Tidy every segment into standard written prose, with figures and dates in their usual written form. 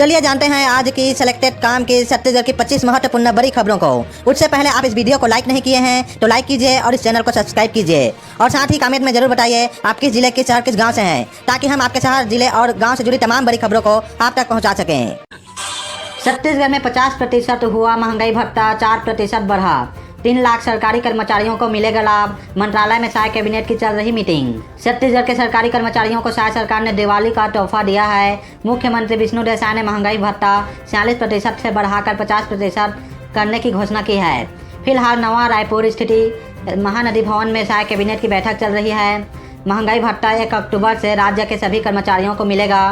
चलिए जानते हैं आज की सिलेक्टेड काम की छत्तीसगढ़ की 25 महत्वपूर्ण बड़ी खबरों को। उससे पहले आप इस वीडियो को लाइक नहीं किए हैं तो लाइक कीजिए और इस चैनल को सब्सक्राइब कीजिए और साथ ही कमेंट में जरूर बताइए आप किस जिले के शहर किस गांव से हैं, ताकि हम आपके शहर जिले और गांव से जुड़ी तमाम बड़ी खबरों को आप तक पहुंचा सकें। छत्तीसगढ़ में 50% हुआ महंगाई भत्ता, 4% बढ़ा। 3 लाख सरकारी कर्मचारियों को मिलेगा लाभ। मंत्रालय में शायद कैबिनेट की चल रही मीटिंग। छत्तीसगढ़ के सरकारी कर्मचारियों को शायद सरकार ने दिवाली का तोहफा दिया है। मुख्यमंत्री विष्णुदेव साय ने महंगाई भत्ता 46% से बढ़ाकर 50% करने की घोषणा की है। फिलहाल नवा रायपुर स्थित महानदी भवन में शायद कैबिनेट की बैठक चल रही है। महंगाई भत्ता 1 अक्टूबर से राज्य के सभी कर्मचारियों को मिलेगा।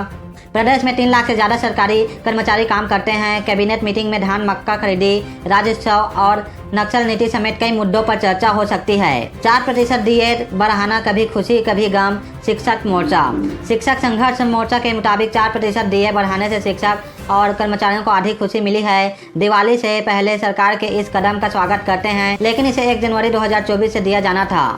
प्रदेश में 3 लाख से ज़्यादा सरकारी कर्मचारी काम करते हैं। कैबिनेट मीटिंग में धान, मक्का खरीदी, राजस्व और नक्सल नीति समेत कई मुद्दों पर चर्चा हो सकती है। 4% डीए बढ़ाना, कभी खुशी कभी गम। शिक्षक मोर्चा। शिक्षक संघर्ष मोर्चा के मुताबिक 4% डीए बढ़ाने से शिक्षक और कर्मचारियों को अधिक खुशी मिली है। दिवाली से पहले सरकार के इस कदम का स्वागत करते हैं, लेकिन इसे 1 जनवरी 2024 से दिया जाना था।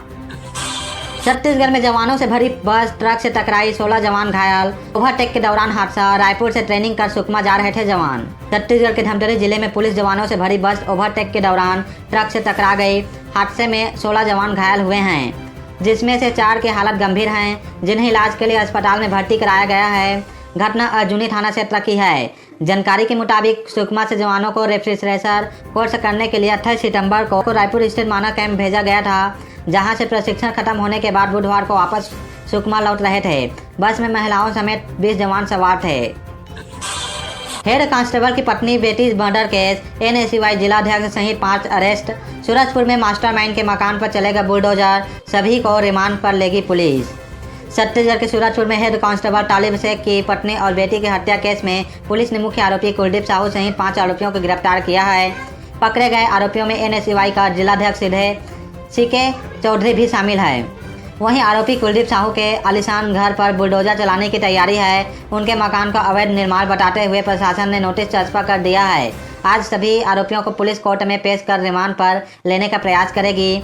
छत्तीसगढ़ में जवानों से भरी बस ट्रक से टकराई, 16 जवान घायल। ओवरटेक के दौरान हादसा। रायपुर से ट्रेनिंग कर सुकमा जा रहे थे जवान। छत्तीसगढ़ के धमतरी जिले में पुलिस जवानों से भरी बस ओवरटेक के दौरान ट्रक से टकरा गई। हादसे में 16 जवान घायल हुए हैं, जिसमें से 4 की हालत गंभीर हैं, जिन्हें इलाज के लिए अस्पताल में भर्ती कराया गया है। घटना अर्जुनी थाना क्षेत्र की है। जानकारी के मुताबिक सुकमा से जवानों को रेफ्रिजरेटर कोर्स करने के लिए 28 सितंबर को रायपुर स्थित माना कैंप भेजा गया था, जहां से प्रशिक्षण खत्म होने के बाद बुधवार को वापस सुकमा लौट रहे थे। बस में महिलाओं समेत 20 जवान सवार थे। हेड कांस्टेबल की पत्नी बेटी मर्डर केस। एनएसयूआई जिलाध्यक्ष सहित 5 अरेस्ट। सूरजपुर में मास्टरमाइंड के मकान पर चलेगा बुलडोजर, सभी को रिमांड पर लेगी पुलिस। छत्तीसगढ़ के सूरजपुर में हेड कांस्टेबल तालिब शेख की पत्नी और बेटी की हत्या केस में पुलिस ने मुख्य आरोपी कुलदीप साहू सहित 5 आरोपियों को गिरफ्तार किया है। पकड़े गए आरोपियों में एनएसयूआई का जिलाध्यक्ष सीके चौधरी भी शामिल है। वहीं आरोपी कुलदीप साहू के आलीशान घर पर बुलडोजर चलाने की तैयारी है। उनके मकान का अवैध निर्माण बताते हुए प्रशासन ने नोटिस चस्पा कर दिया है। आज सभी आरोपियों को पुलिस कोर्ट में पेश कर रिमांड पर लेने का प्रयास करेगी।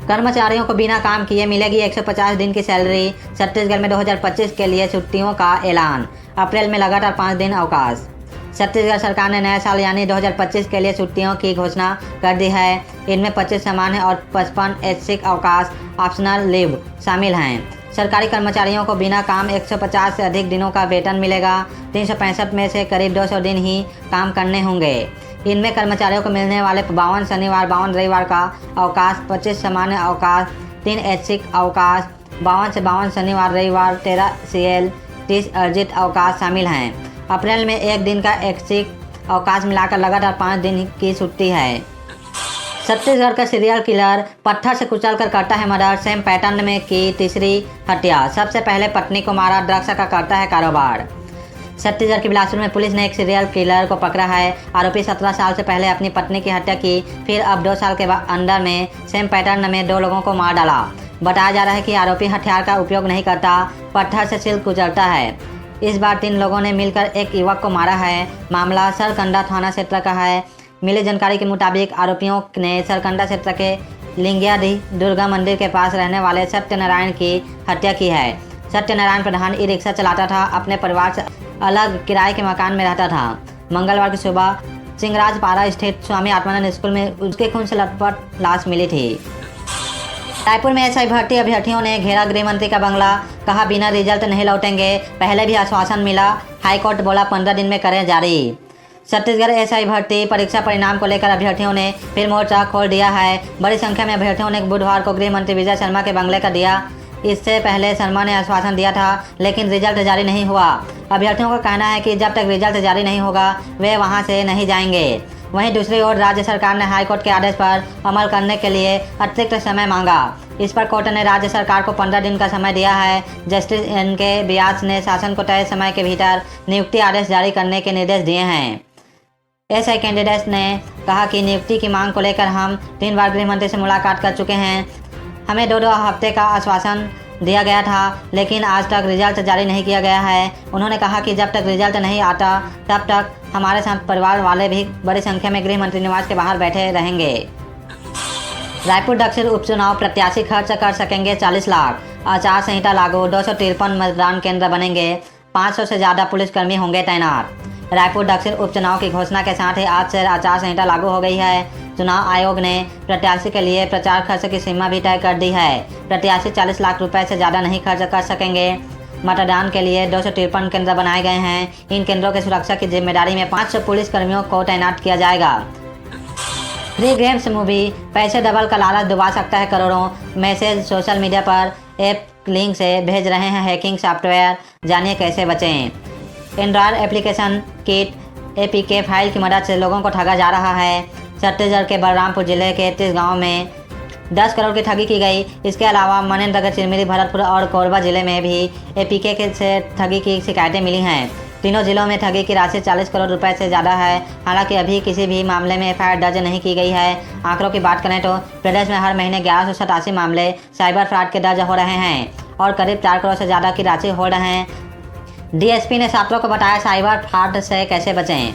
कर्मचारियों को बिना काम किए मिलेगी 150 दिन की सैलरी। छत्तीसगढ़ में 2025 के लिए छुट्टियों का ऐलान। अप्रैल में लगातार 5 दिन अवकाश। छत्तीसगढ़ सरकार ने नए साल यानी 2025 के लिए छुट्टियों की घोषणा कर दी है। इनमें 25 सामान्य और 55 ऐच्छिक अवकाश ऑप्शनल लीव शामिल हैं। सरकारी कर्मचारियों को बिना काम 150 से अधिक दिनों का वेतन मिलेगा। 365 में से करीब 200 दिन ही काम करने होंगे। इनमें कर्मचारियों को मिलने वाले 52 शनिवार, 52 रविवार का अवकाश, 25 सामान्य अवकाश, 3 ऐच्छिक अवकाश, 52 से 52 शनिवार रविवार, 13 CL, 30 अर्जित अवकाश शामिल हैं। अप्रैल में 1 दिन का ऐच्छिक अवकाश मिलाकर लगातार 5 दिन की छुट्टी है। छत्तीसगढ़ का सीरियल किलर पत्थर से कुचलकर करता है मर्डर। सेम पैटर्न में की तीसरी हत्या। सबसे पहले पत्नी को मारा, ड्रग्स का करता है कारोबार। छत्तीसगढ़ के बिलासपुर में पुलिस ने एक सीरियल किलर को पकड़ा है। आरोपी 17 साल से पहले अपनी पत्नी की हत्या की, फिर अब 2 साल के अंदर में सेम पैटर्न में 2 लोगों को मार डाला। बताया जा रहा है कि आरोपी हथियार का उपयोग नहीं करता, पत्थर से सिर कुचलता है। इस बार 3 लोगों ने मिलकर एक युवक को मारा है। मामला सरकंडा थाना क्षेत्र का है। मिली जानकारी के मुताबिक आरोपियों ने सरकंडा क्षेत्र के लिंगियाडी दुर्गा मंदिर के पास रहने वाले सत्यनारायण की हत्या की है। सत्यनारायण प्रधान ई रिक्शा चलाता था, अपने परिवार से अलग किराए के मकान में रहता था। मंगलवार की सुबह सिंगराजपारा स्थित स्वामी आत्मानंद स्कूल में उसके खून से लथपथ लाश मिली थी। रायपुर में एसआई भर्ती अभ्यर्थियों ने घेरा गृह मंत्री का बंगला, कहा बिना रिजल्ट नहीं लौटेंगे। पहले भी आश्वासन मिला, हाईकोर्ट बोला 15 दिन में करें जारी। छत्तीसगढ़ एसआई भर्ती परीक्षा परिणाम को लेकर अभ्यर्थियों ने फिर मोर्चा खोल दिया है। बड़ी संख्या में अभ्यर्थियों ने बुधवार को गृह मंत्री विजय शर्मा के बंगले का दिया। इससे पहले शर्मा ने आश्वासन दिया था, लेकिन रिजल्ट जारी नहीं हुआ। अभ्यर्थियों का कहना है कि जब तक रिजल्ट जारी नहीं होगा वे वहां से नहीं जाएंगे। वहीं दूसरी ओर राज्य सरकार ने हाईकोर्ट के आदेश पर अमल करने के लिए अतिरिक्त समय मांगा। इस पर कोर्ट ने राज्य सरकार को 15 दिन का समय दिया है। जस्टिस एनके व्यास ने शासन को तय समय के भीतर नियुक्ति आदेश जारी करने के निर्देश दिए हैं। एसआई कैंडिडेट्स ने कहा कि नियुक्ति की मांग को लेकर हम 3 बार गृह मंत्री से मुलाकात कर चुके हैं। हमें 2 हफ्ते का आश्वासन दिया गया था, लेकिन आज तक रिजल्ट जारी नहीं किया गया है। उन्होंने कहा कि जब तक रिजल्ट नहीं आता तब तक हमारे साथ परिवार वाले भी बड़ी संख्या में गृह मंत्री निवास के बाहर बैठे रहेंगे। रायपुर दक्षिण उपचुनाव प्रत्याशी खर्च कर सकेंगे 40 लाख। आचार संहिता लागू, 253 मतदान केंद्र बनेंगे। 500 से ज़्यादा पुलिसकर्मी होंगे तैनात। रायपुर दक्षिण उपचुनाव की घोषणा के साथ ही आज से आचार संहिता लागू हो गई है। चुनाव आयोग ने प्रत्याशी के लिए प्रचार खर्च की सीमा भी तय कर दी है। प्रत्याशी 40 लाख रुपए से ज़्यादा नहीं खर्च कर सकेंगे। मतदान के लिए 253 केंद्र बनाए गए हैं। इन केंद्रों की सुरक्षा की जिम्मेदारी में 500 पुलिसकर्मियों को तैनात किया जाएगा। फ्री गेम्स मूवी पैसे डबल का लालच डुबा सकता है करोड़ों। मैसेज सोशल मीडिया पर ऐप लिंक से भेज रहे हैं हैकिंग सॉफ्टवेयर, जानिए कैसे बचें। Android application kit APK file की मदद से लोगों को ठगा जा रहा है। छत्तीसगढ़ के बलरामपुर जिले के 30 गाँव में 10 करोड़ की ठगी की गई। इसके अलावा मनेन्द्रगढ़, चिरमिरी, भरतपुर और कोरबा जिले में भी APK से ठगी की शिकायतें मिली हैं। तीनों जिलों में ठगी की राशि 40 करोड़ रुपए से ज़्यादा है। हालांकि अभी किसी भी मामले में FIR दर्ज नहीं की गई है। आंकड़ों की बात करें तो प्रदेश में हर महीने 1187 मामले साइबर फ्रॉड के दर्ज हो रहे हैं और करीब 4 करोड़ से ज़्यादा की राशि हो रहे हैं। DSP ने छात्रों को बताया साइबर फ्रॉड से कैसे बचें।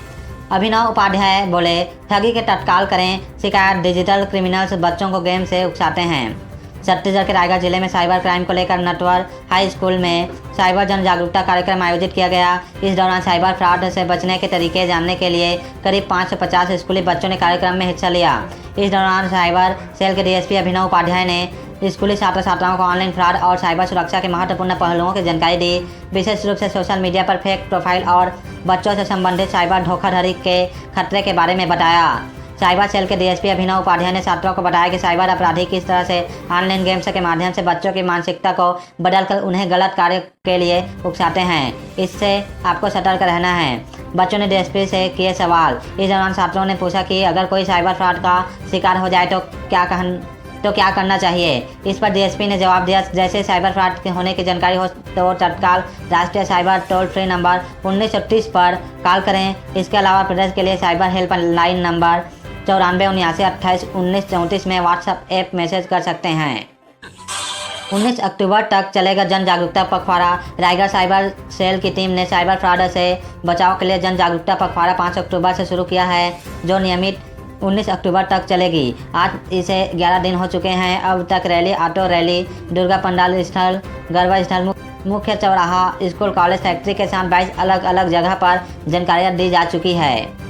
अभिनव उपाध्याय बोले, ठगी के तत्काल करें शिकायत। डिजिटल क्रिमिनल्स बच्चों को गेम से उकसाते हैं। छत्तीसगढ़ के रायगढ़ जिले में साइबर क्राइम को लेकर नटवर हाई स्कूल में साइबर जन जागरूकता कार्यक्रम आयोजित किया गया। इस दौरान साइबर फ्रॉड से बचने के तरीके जानने के लिए करीब 550 स्कूली बच्चों ने कार्यक्रम में हिस्सा लिया। इस दौरान साइबर सेल के DSP अभिनव उपाध्याय ने स्कूली छात्र छात्राओं को ऑनलाइन फ्रॉड और साइबर सुरक्षा के महत्वपूर्ण पहलुओं की जानकारी दी। विशेष रूप से सोशल मीडिया पर फेक प्रोफाइल और बच्चों से संबंधित साइबर धोखाधड़ी के खतरे के बारे में बताया। साइबर सेल के DSP अभिनव उपाध्याय ने छात्रों को बताया कि साइबर अपराधी किस तरह से ऑनलाइन गेम्स के माध्यम से बच्चों की मानसिकता को बदलकर उन्हें गलत कार्य के लिए उकसाते हैं। इससे आपको सतर्क रहना है। बच्चों ने DSP से किए सवाल। इस दौरान छात्रों ने पूछा कि अगर कोई साइबर फ्रॉड का शिकार हो जाए तो क्या करना चाहिए। इस पर DSP ने जवाब दिया, जैसे साइबर फ्रॉड होने की जानकारी हो तो तत्काल राष्ट्रीय साइबर टोल फ्री नंबर 1930 पर कॉल करें। इसके अलावा प्रदेश के लिए साइबर हेल्पलाइन नंबर 94 में व्हाट्सएप ऐप मैसेज कर सकते हैं। 19 अक्टूबर तक चलेगा जन जागरूकता पखवाड़ा। रायगढ़ साइबर सेल की टीम ने साइबर फ्रॉड से बचाव के लिए जन जागरूकता पखवाड़ा 5 अक्टूबर से शुरू किया है, जो नियमित 19 अक्टूबर तक चलेगी। आज इसे 11 दिन हो चुके हैं। अब तक rally, auto rally, Durga pandal स्थल, गरबा स्थल, मुख्य चौराहा, स्कूल, कॉलेज, फैक्ट्री के साथ 22 अलग अलग जगह पर जानकारियाँ दी जा चुकी है।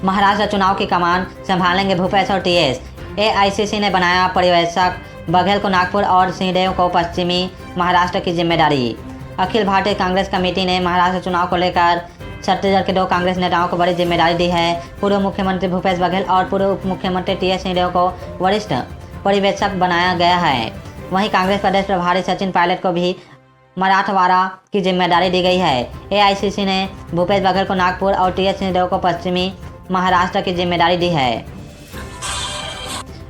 महाराष्ट्र चुनाव की कमान संभालेंगे भूपेश और TS। AICC ने बनाया पर्यवेक्षक। बघेल को नागपुर और सिंहदेव को पश्चिमी महाराष्ट्र की जिम्मेदारी। अखिल भारतीय कांग्रेस कमेटी ने महाराष्ट्र चुनाव को लेकर छत्तीसगढ़ के 2 कांग्रेस नेताओं को बड़ी जिम्मेदारी दी है। पूर्व मुख्यमंत्री भूपेश बघेल और पूर्व उप मुख्यमंत्री TS सिंहदेव को वरिष्ठ पर्यवेक्षक बनाया गया है। वहीं कांग्रेस प्रदेश प्रभारी सचिन पायलट को भी मराठवाड़ा की जिम्मेदारी दी गई है। AICC ने भूपेश बघेल को नागपुर और TS सिंहदेव को पश्चिमी महाराष्ट्र की जिम्मेदारी दी है।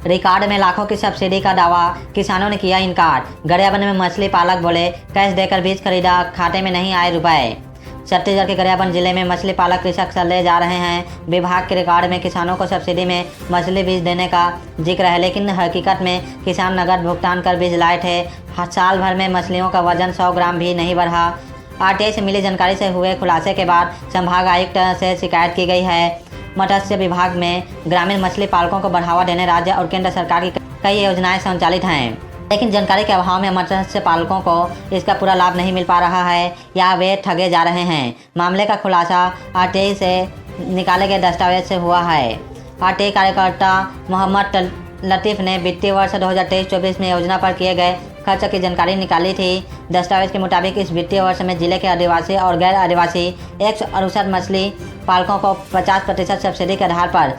रिकॉर्ड में लाखों की सब्सिडी का दावा, किसानों ने किया इनकार। गरियाबंद में मछली पालक बोले, कैश देकर बीज खरीदा, खाते में नहीं आए रुपए। छत्तीसगढ़ के गरियाबंद जिले में मछली पालक कृषक चले जा रहे हैं। विभाग के रिकॉर्ड में किसानों को सब्सिडी में मछली बीज देने का जिक्र है, लेकिन हकीकत में किसान नगद भुगतान कर बीज लाए थे। साल भर में मछलियों का वजन 100 ग्राम भी नहीं बढ़ा। RTI से मिली जानकारी से हुए खुलासे के बाद संभाग आयुक्त से शिकायत की गई है। मत्स्य विभाग में ग्रामीण मछली पालकों को बढ़ावा देने राज्य और केंद्र सरकार की कई योजनाएं संचालित हैं, लेकिन जानकारी के अभाव में मत्स्य पालकों को इसका पूरा लाभ नहीं मिल पा रहा है या वे ठगे जा रहे हैं। मामले का खुलासा RTI से निकाले गए दस्तावेज से हुआ है। RTI कार्यकर्ता मोहम्मद लतीफ़ ने वित्तीय वर्ष 2023-24 में योजना पर किए गए खर्च की जानकारी निकाली थी। दस्तावेज के मुताबिक इस वित्तीय वर्ष में जिले के आदिवासी और गैर आदिवासी 168 मछली पालकों को 50% सब्सिडी के आधार पर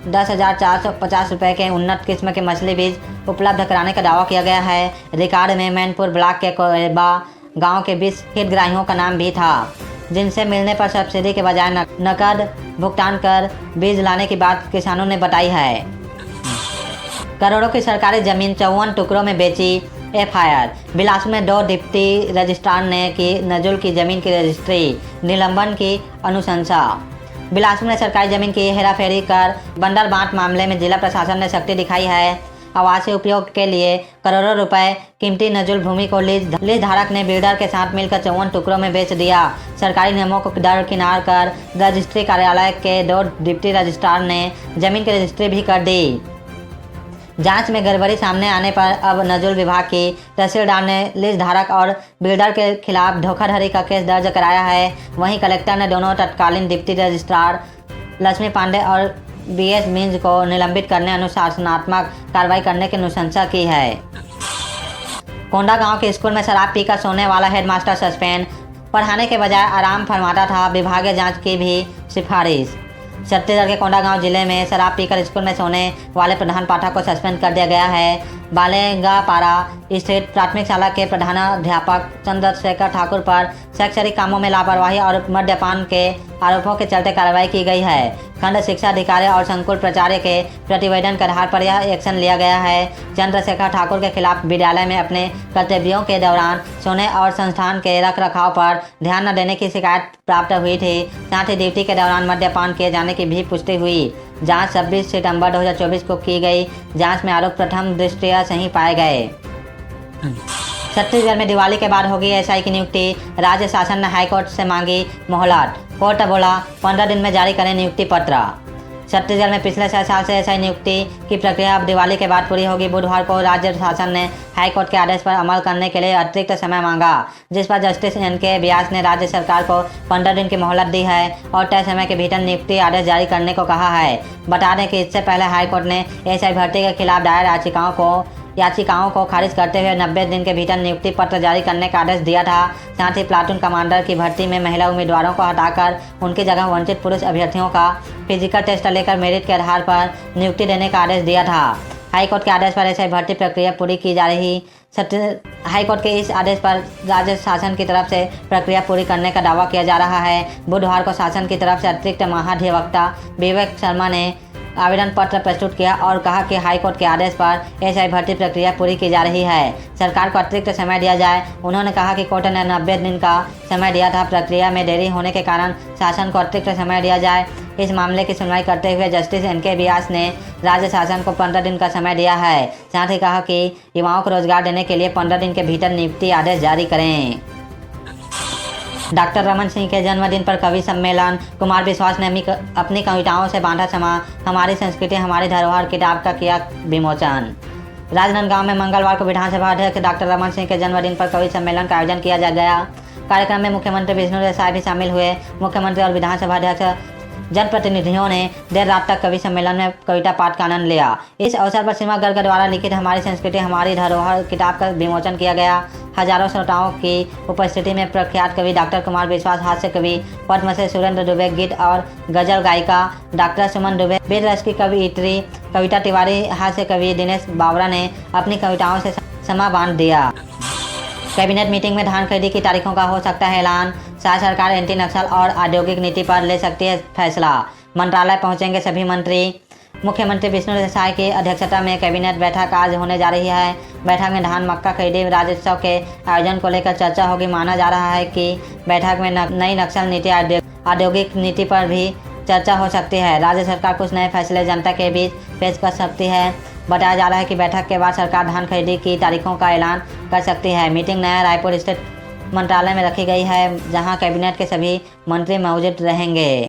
10,450 रुपये के उन्नत किस्म के मछली बीज उपलब्ध कराने का दावा किया गया है। रिकॉर्ड में मैनपुर ब्लॉक के कोरबा गांव के 20 हितग्राहियों का नाम भी था, जिनसे मिलने पर सब्सिडी के बजाय नकद भुगतान कर बीज लाने की बात किसानों ने बताई है। करोड़ों की सरकारी जमीन 54 टुकड़ों में बेची, FIR। बिलासपुर में 2 डिप्टी रजिस्ट्रार ने की नजुल की जमीन की रजिस्ट्री, निलंबन की अनुशंसा। बिलासपुर में सरकारी जमीन की हेराफेरी कर बंडल बांट मामले में जिला प्रशासन ने सख्ती दिखाई है। आवासीय उपयोग के लिए करोड़ों रुपए कीमती नजुल भूमि को लीज धारक ने बिल्डर के साथ मिलकर 54 टुकड़ों में बेच दिया। सरकारी नियमों को दरकिनार कर रजिस्ट्री कार्यालय के 2 डिप्टी रजिस्ट्रार ने जमीन की रजिस्ट्री भी कर दी। जांच में गड़बड़ी सामने आने पर अब नजूल विभाग की तहसीलदार ने लीज धारक और बिल्डर के खिलाफ धोखाधड़ी का केस दर्ज कराया है। वहीं कलेक्टर ने दोनों तत्कालीन डिप्टी रजिस्ट्रार लक्ष्मी पांडे और BS मीन्स को निलंबित करने अनुशासनात्मक कार्रवाई करने की अनुशंसा की है। कोंडा गांव के स्कूल में शराब पीकर सोने वाला हेडमास्टर सस्पेंड, पढ़ाने के बजाय आराम फरमाता था, विभागीय जांच की भी सिफारिश। छत्तीसगढ़ के कोंडा गांव जिले में शराब पीकर स्कूल में सोने वाले प्रधान पाठक को सस्पेंड कर दिया गया है। बालेगापारा स्थित प्राथमिक शाला के प्रधानाध्यापक चंद्रशेखर ठाकुर पर शैक्षणिक कामों में लापरवाही और मद्यपान के आरोपों के चलते कार्रवाई की गई है। खंड शिक्षा अधिकारी और संकुल प्राचार्य के प्रतिवेदन के आधार पर यह एक्शन लिया गया है। चंद्रशेखर ठाकुर के खिलाफ विद्यालय में अपने कर्तव्यों के दौरान सोने और संस्थान के रख रखाव पर ध्यान न देने की शिकायत प्राप्त हुई थी। साथ ही ड्यूटी के दौरान मद्यपान किए जाने की भी पुष्टि हुई। जांच 26 सितंबर 2024 को की गई। जांच में आरोप प्रथम दृष्टया सही पाए गए। छत्तीसगढ़ में दिवाली के बाद होगी SI की नियुक्ति, राज्य शासन ने हाईकोर्ट से मांगी मोहलत। कोर्ट बोला 15 दिन में जारी करें नियुक्ति पत्र। छत्तीसगढ़ में पिछले 6 साल से SI नियुक्ति की प्रक्रिया अब दिवाली के बाद पूरी होगी। बुधवार को राज्य शासन ने हाईकोर्ट के आदेश पर अमल करने के लिए अतिरिक्त समय मांगा, जिस पर जस्टिस NK व्यास ने राज्य सरकार को 15 दिन की मोहलत दी है और तय समय के भीतर नियुक्ति आदेश जारी करने को कहा है। बता दें कि इससे पहले हाईकोर्ट ने SI भर्ती के खिलाफ दायर याचिकाओं को खारिज करते हुए 90 दिन के भीतर नियुक्ति पत्र जारी करने का आदेश दिया था। साथ ही प्लाटून कमांडर की भर्ती में महिला उम्मीदवारों को हटाकर उनकी जगह वंचित पुरुष अभ्यर्थियों का फिजिकल टेस्ट लेकर मेरिट के आधार पर नियुक्ति देने का आदेश दिया था। हाईकोर्ट के आदेश पर SI भर्ती प्रक्रिया पूरी की जा रही। हाईकोर्ट के इस आदेश पर राज्य शासन की तरफ से प्रक्रिया पूरी करने का दावा किया जा रहा है। बुधवार को शासन की तरफ से अतिरिक्त महाधिवक्ता विवेक शर्मा ने आवेदन पत्र प्रस्तुत किया और कहा कि हाईकोर्ट के आदेश पर SI भर्ती प्रक्रिया पूरी की जा रही है, सरकार को अतिरिक्त समय दिया जाए। उन्होंने कहा कि कोर्ट ने 90 दिन का समय दिया था, प्रक्रिया में देरी होने के कारण शासन को अतिरिक्त समय दिया जाए। इस मामले की सुनवाई करते हुए जस्टिस NK व्यास ने राज्य शासन को 15 दिन का समय दिया है। साथ ही कहा कि युवाओं को रोजगार देने के लिए 15 दिन के भीतर नियुक्ति आदेश जारी करें। डॉक्टर रमन सिंह के जन्मदिन पर कवि सम्मेलन, कुमार विश्वास ने अपनी कविताओं से बांधा समा, हमारी संस्कृति हमारी धरोहर किताब का किया विमोचन। राजनांदगांव में मंगलवार को विधानसभा अध्यक्ष डॉक्टर रमन सिंह के जन्मदिन पर कवि सम्मेलन का आयोजन किया गया। कार्यक्रम में मुख्यमंत्री विष्णुदेव साय भी शामिल हुए। मुख्यमंत्री और विधानसभा अध्यक्ष जनप्रतिनिधियों ने देर रात तक कवि सम्मेलन में कविता पाठ का आनंद लिया। इस अवसर पर सीमा गर्ग द्वारा लिखित हमारी संस्कृति हमारी धरोहर किताब का विमोचन किया गया। हजारों श्रोताओं की उपस्थिति में प्रख्यात कवि डॉक्टर कुमार विश्वास, हास्य कवि पद्मश्री सुरेंद्र दुबे, गीत और गजल गायिका डॉक्टर सुमन दुबे, वेद रस की कवियत्री कविता तिवारी, हास्य कवि दिनेश बावरा ने अपनी कविताओं से समा बांध दिया। कैबिनेट मीटिंग में धान खरीदी की तारीखों का हो सकता है ऐलान। शाह सरकार एंटी नक्सल और औद्योगिक नीति पर ले सकती है फैसला। मंत्रालय पहुंचेंगे सभी मंत्री। मुख्यमंत्री विष्णुदेव साय की अध्यक्षता में कैबिनेट बैठक आज होने जा रही है। बैठक में धान मक्का खरीदी राजस्व के आयोजन को लेकर चर्चा होगी। माना जा रहा है कि बैठक में नई नक्सल नीति औद्योगिक नीति पर भी चर्चा हो सकती है। राज्य सरकार कुछ नए फैसले जनता के बीच पेश कर सकती है। बताया जा रहा है कि बैठक के बाद सरकार धान खरीदी की तारीखों का ऐलान कर सकती है। मीटिंग नया रायपुर स्थित मंत्रालय में रखी गई है, जहां कैबिनेट के सभी मंत्री मौजूद रहेंगे।